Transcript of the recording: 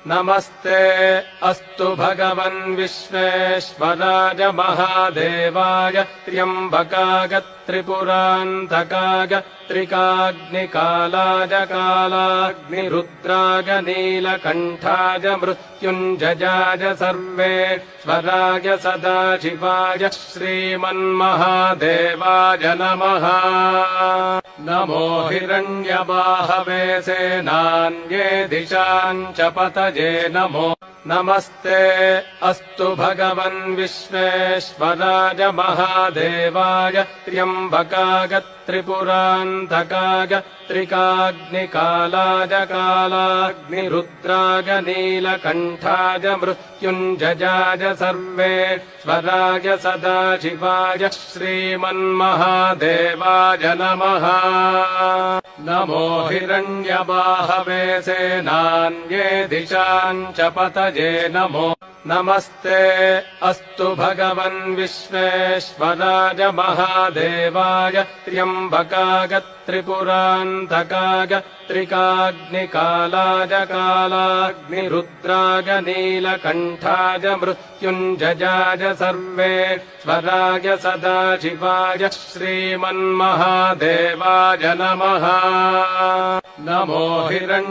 नमस्ते अस्तु भगवन् विश्वेश्वराय महादेवाय त्र्यम्बकाय त्रिपुरान्तकाय त्रिकाग्निकालाय कालाग्निरुद्राय नीलकण्ठाय मृत्युञ्जयाय सर्वेश्वराय सदाशिवाय श्रीमन्महादेवाय नमः। नमो हिरण्यबाहवे सेनान्ये दिशाम् च पतये नमो। नमस्ते अस्तु भगवन् विश्वेश्वराय महादेवाय त्र्यम्बकाय त्रिपुरान्तकाय त्रिकाग्निकालाय कालाग्निरुद्राय नीलकण्ठाय मृत्युञ्जयाय सर्वेश्वराय सदाशिवाय श्रीमन्महादेवाय नमः। नमो हिरण्यबाहवे सेनान्ये दिशाम् च पतये नमो। नमस्ते अस्तु भगवन् विश्वेश्वराय महादेवाय त्र्यम्बकाय त्रिपुरान्तकाय त्रिकाग्निकालाय कालाग्निरुद्राय नीलकण्ठाय मृत्युञ्जयाय सर्वेश्वराय सदाशिवाय श्रीमन्महादेवाय नमः। नमो हिरण्य